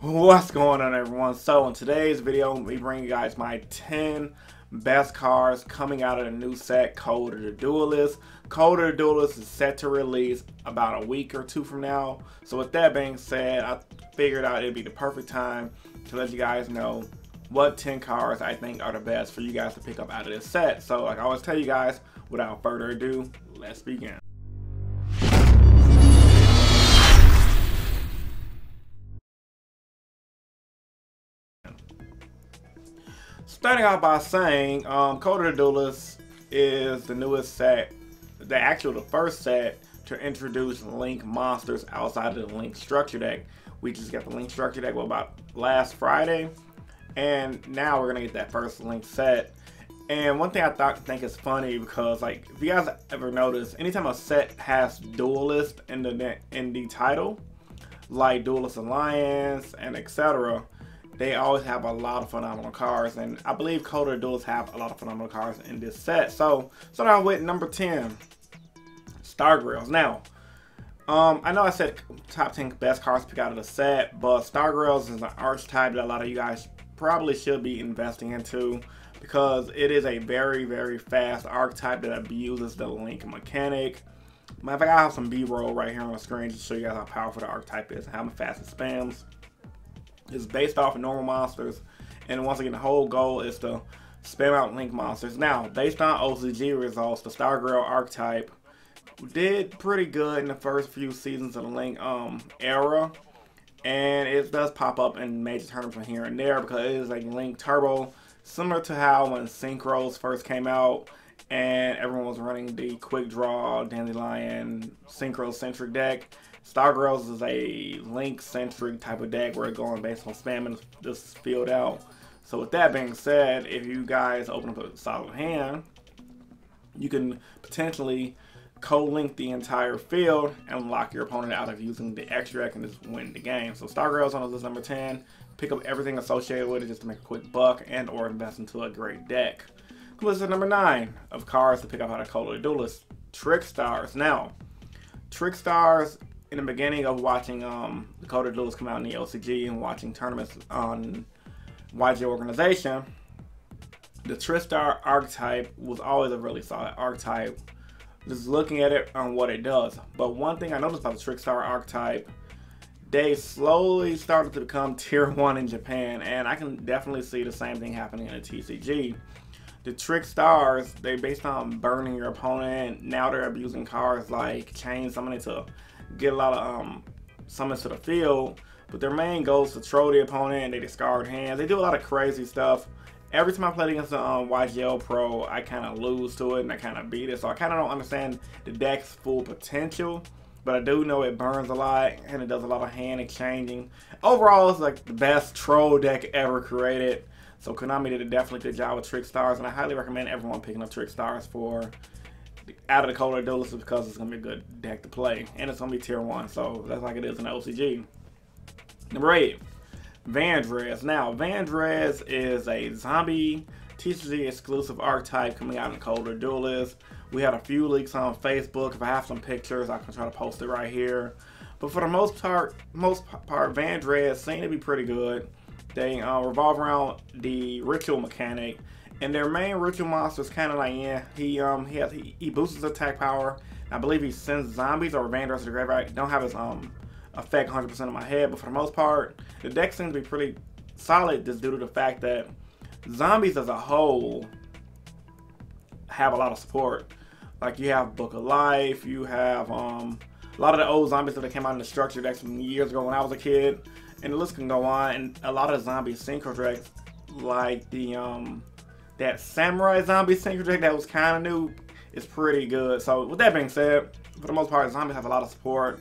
What's going on, everyone? So in today's video, we bring you guys my 10 best cards coming out of the new set, Code of the Duelist. Code of the Duelist is set to release about a week or two from now. So with that being said, I figured out it'd be the perfect time to let you guys know what 10 cards I think are the best for you guys to pick up out of this set. So like I always tell you guys, without further ado, let's begin. Starting out by saying, Code of the Duelist is the newest set, the first set to introduce Link monsters outside of the Link structure deck. We just got the Link structure deck about last Friday, and now we're gonna get that first Link set. And one thing I think is funny, because like if you guys ever notice, anytime a set has Duelist in the title, like Duelist Alliance and etc., they always have a lot of phenomenal cards, and I believe Code of the Duelist have a lot of phenomenal cards in this set. So now with number 10, Stargrails. Now, I know I said top 10 best cards to pick out of the set, but Stargrails is an archetype that a lot of you guys probably should be investing into, because it is a very, very fast archetype that abuses the Link mechanic. Matter of fact, I have some B-roll right here on the screen to show you guys how powerful the archetype is and how fast it spams. It's based off of normal monsters, and once again the whole goal is to spam out Link monsters. Now, based on OCG results, the Stargrail archetype did pretty good in the first few seasons of the Link era, and it does pop up in major tournaments from here and there because it is like Link Turbo, similar to how when Synchros first came out and everyone was running the quick draw Dandelion Synchro centric deck. Stargrails is a Link-centric type of deck where it's going based on spamming this field out. So with that being said, if you guys open up a solid hand, you can potentially co-link the entire field and lock your opponent out of using the extra deck and just win the game. So Stargrails on this number 10. Pick up everything associated with it just to make a quick buck and or invest into a great deck. This is number 9 of cards to pick up out of Code of the Duelist, Trickstars. Now, Trickstars, in the beginning of watching the Code of the Duelist come out in the OCG and watching tournaments on YG Organization, the Trickstar archetype was always a really solid archetype. Just looking at it on what it does. But one thing I noticed about the Trickstar archetype, they slowly started to become tier 1 in Japan, and I can definitely see the same thing happening in the TCG. The Trickstars, they based on burning your opponent. Now they're abusing cards like Chain Summoning to get a lot of summons to the field, but their main goal is to troll the opponent and they discard hands. They do a lot of crazy stuff. Every time I played against the YGL Pro, I kind of lose to it and I kind of beat it, so I kind of don't understand the deck's full potential, but I do know it burns a lot and it does a lot of hand exchanging. Overall, it's like the best troll deck ever created, so Konami did a definitely good job with Trickstars, and I highly recommend everyone picking up Trickstars for out of the Code of the Duelist, because it's going to be a good deck to play, and it's going to be tier 1, so that's like it is in the OCG. Number 8, Vanze. Now, Vanze is a zombie TCG exclusive archetype coming out in the Code of the Duelist. We had a few leaks on Facebook. If I have some pictures, I can try to post it right here. But for the most part, Vanze seem to be pretty good. They revolve around the ritual mechanic, and their main ritual monster is kind of like, yeah, he boosts his attack power. I believe he sends zombies or Vandals to the graveyard. I don't have his effect 100% in my head, but for the most part, the deck seems to be pretty solid just due to the fact that zombies as a whole have a lot of support. Like you have Book of Life, you have a lot of the old zombies that came out in the structure decks from years ago when I was a kid, and the list can go on. And a lot of zombie synchro decks, like the that Samurai Zombie Synchro deck that was kind of new, is pretty good. So with that being said, for the most part, zombies have a lot of support,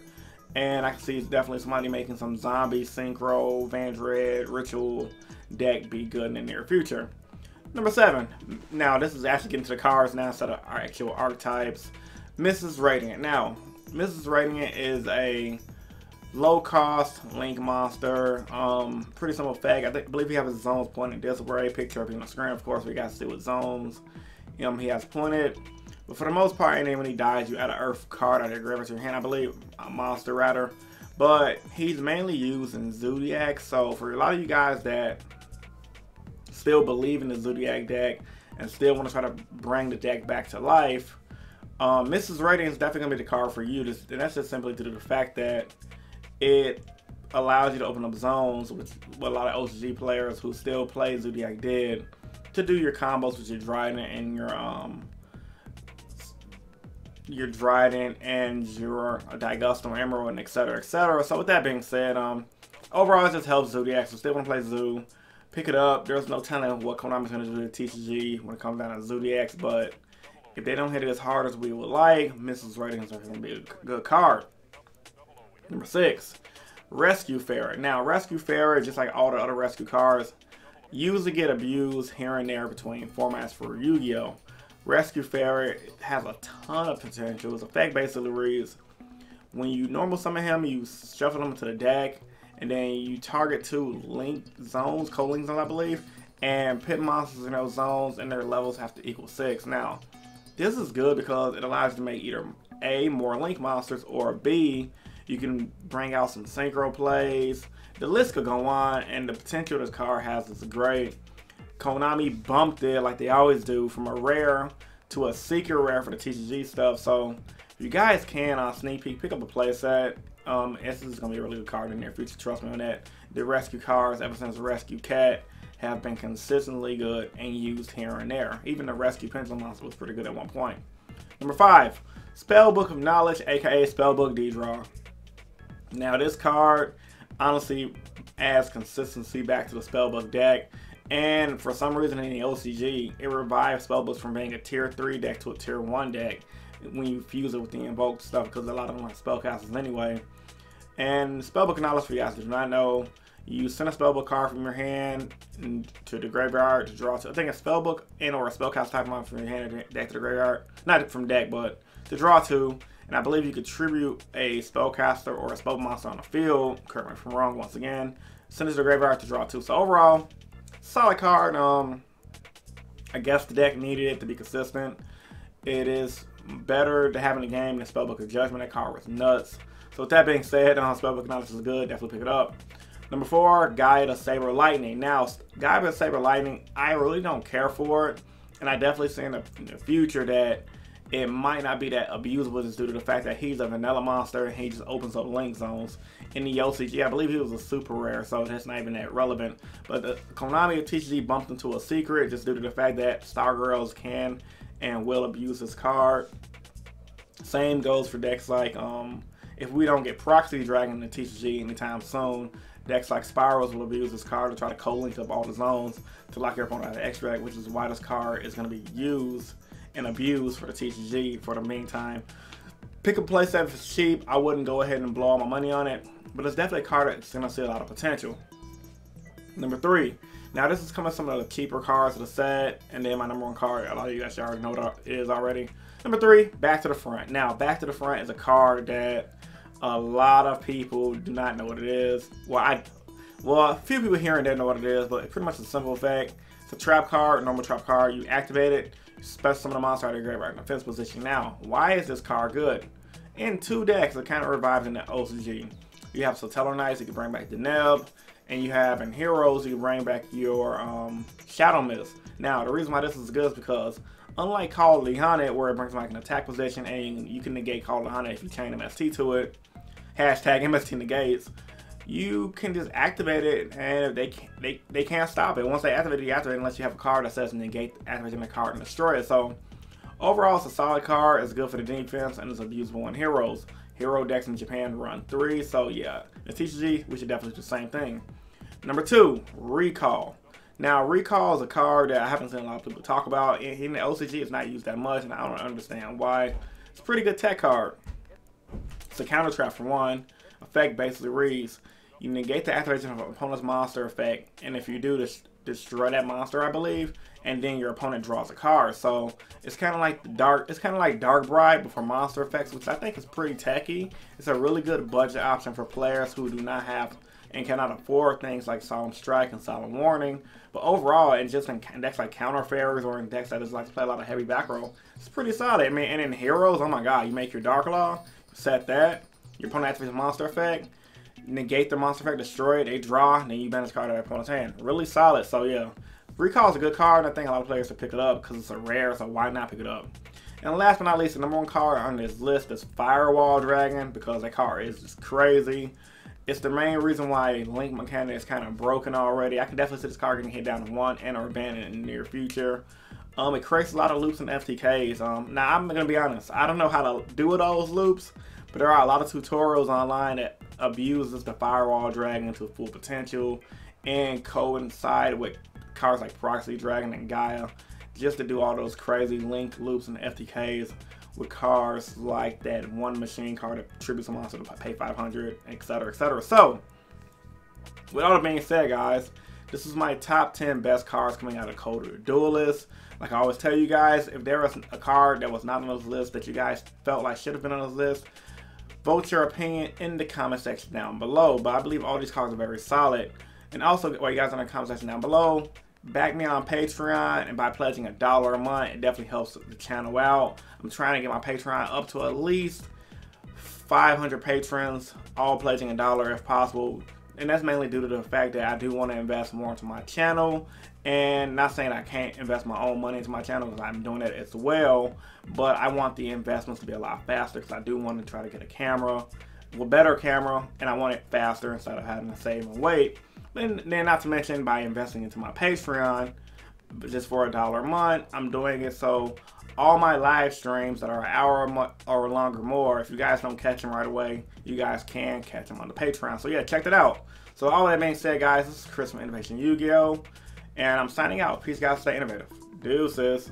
and I can see definitely somebody making some zombie synchro Vanze ritual deck be good in the near future. Number 7. Now this is actually getting to the cards now instead of our actual archetypes. Mrs. Radiant. Now, Mrs. Radiant is a low-cost Link monster, pretty simple effect. I believe he has his zones pointed this way. Picture up on the screen, of course. We got to see what zones he has pointed. But for the most part, and then when he dies, you add an Earth card out of your graveyard to your hand. I believe a monster rather. but he's mainly used in Zodiac. So for a lot of you guys that still believe in the Zodiac deck and still want to try to bring the deck back to life, Mrs. Rating is definitely going to be the card for you. And that's just simply due to the fact that it allows you to open up zones, which what a lot of OCG players who still play Zodiac did, to do your combos with your Dryden and your Dryden and your Digustum Emerald, and etc, etc. So with that being said, overall it just helps Zodiac. So still want to play Zoo, pick it up. There's no telling what Konami's going to do to TCG when it comes down to Zodiacs, but if they don't hit it as hard as we would like, Mrs. Ratings are going to be a good card. Number 6, Rescue Ferret. Now, Rescue Ferret, just like all the other Rescue cards, usually get abused here and there between formats for Yu-Gi-Oh! Rescue Ferret has a ton of potential. Its effect basically reads, when you normal summon him, you shuffle him into the deck, and then you target 2 link zones, co-link zones I believe, and pit monsters in those zones, and their levels have to equal 6. Now, this is good because it allows you to make either A, more link monsters, or B, you can bring out some synchro plays. The list could go on, and the potential this card has is great. Konami bumped it like they always do from a rare to a secret rare for the TCG stuff. So if you guys can on sneak peek, pick up a playset. This is going to be a really good card in the near future. Trust me on that. The rescue cards, ever since Rescue Cat, have been consistently good and used here and there. Even the Rescue Pendulum Monster was pretty good at one point. Number 5, Spellbook of Knowledge, aka Spellbook D-Draw. Now this card honestly adds consistency back to the Spellbook deck, and for some reason in the OCG it revives Spellbooks from being a tier 3 deck to a tier 1 deck when you fuse it with the invoked stuff, because a lot of them are spellcasters anyway. And Spellbook of Knowledge, for you guys who do not know, you send a Spellbook card from your hand to the graveyard to draw to, I think, a Spellbook and or a spellcast type monster from your hand deck to the graveyard, not from deck, but to draw to. And I believe you could tribute a spellcaster or a spell monster on the field. Correct me if I'm wrong once again. Send it to the graveyard to draw 2. So overall, solid card. I guess the deck needed it to be consistent. It is better to have in the game than Spellbook of Judgment. That card was nuts. So with that being said, Spellbook of Knowledge is good. Definitely pick it up. Number 4, Guide of Saber Lightning. Now, Guide of Saber Lightning, I really don't care for it. And I definitely see in the future that it might not be that abusable just due to the fact that he's a vanilla monster and he just opens up link zones. In the OCG, I believe he was a super rare, so that's not even that relevant. But the Konami TCG bumped into a secret just due to the fact that Stargirls can and will abuse this card. Same goes for decks like, if we don't get Proxy Dragon in the TCG anytime soon, decks like Spirals will abuse this card to try to co-link up all the zones to lock your opponent out of extract, which is why this card is going to be used and abused for the TCG for the meantime. Pick a playset if it's cheap. I wouldn't go ahead and blow all my money on it, but it's definitely a card that's going to see a lot of potential. Number 3. Now this is coming some of the cheaper cards of the set, and then my number 1 card, a lot of you guys already know what it is already. Number 3, Back to the Front. Now Back to the Front is a card that a lot of people do not know what it is. Well, a few people here and there know what it is, but it's pretty much a simple effect. It's a trap card, normal trap card. You activate it, special summon a monster out of your graveyard in defense position. Now, why is this card good? In 2 decks, it kind of revives in the OCG. You have Sotelo Knights, you can bring back the Neb, and you have in Heroes, you can bring back your Shadow Mist. Now, the reason why this is good is because, unlike Call of the Hunted, where it brings back an attack position and you can negate Call of the Hunted if you chain MST to it, hashtag MST negates, you can just activate it and they can't stop it. Once they activate it, you activate it unless you have a card that says negate activating the card and destroy it. So overall, it's a solid card. It's good for the defense and it's abusable in Heroes. Hero decks in Japan run 3, so yeah. In TCG, we should definitely do the same thing. Number 2, Recall. Now, Recall is a card that I haven't seen a lot of people talk about. In the OCG, it's not used that much, and I don't understand why. It's a pretty good tech card. It's a counter trap for 1. Effect basically reads, you negate the activation of an opponent's monster effect, and if you do, destroy that monster, I believe, and then your opponent draws a card. So it's kind of like Dark Bride, but for monster effects, which I think is pretty techy. It's a really good budget option for players who do not have and cannot afford things like Solemn Strike and Solemn Warning. But overall, and just in decks like Counter Fairies or in decks that just like to play a lot of heavy back row, it's pretty solid. I mean, and in Heroes, oh my god, you make your Dark Law, set that, your opponent activates a monster effect, negate the monster effect, destroy it, they draw, and then you banish this card out of their opponent's hand. Really solid. So yeah, Recall is a good card, and I think a lot of players should pick it up because it's a rare, so why not pick it up? And last but not least, the number one card on this list is Firewall Dragon, because that card is just crazy. It's the main reason why Link mechanic is kind of broken already. I can definitely see this card getting hit down to 1 and or abandoned in the near future. It creates a lot of loops and FTKs. Now, I'm going to be honest. I don't know how to do those loops, but there are a lot of tutorials online that abuses the Firewall Dragon to full potential and coincide with cards like Proxy Dragon and Gaia just to do all those crazy link loops and FTKs with cards like that one machine card that tributes a monster to pay 500, etc., etc. So, with all that being said, guys, this is my top 10 best cards coming out of Code of the Duelist. Like I always tell you guys, if there was a card that was not on this list that you guys felt like should have been on this list, vote your opinion in the comment section down below. But I believe all these cards are very solid. And also, while you guys are in the comment section down below, back me on Patreon, and by pledging $1 a month, it definitely helps the channel out. I'm trying to get my Patreon up to at least 500 patrons, all pledging $1 if possible. And that's mainly due to the fact that I do want to invest more into my channel. And not saying I can't invest my own money into my channel, because I'm doing that as well. But I want the investments to be a lot faster, because I do want to try to get a camera, a better camera, and I want it faster instead of having to save and wait. And then not to mention by investing into my Patreon, just for $1 a month, I'm doing it so all my live streams that are an hour or longer more, if you guys don't catch them right away, you guys can catch them on the Patreon. So yeah, check that out. So all that being said, guys, this is Chris from Innovation Yu-Gi-Oh! And I'm signing out. Peace, guys. Stay innovative. Deuces.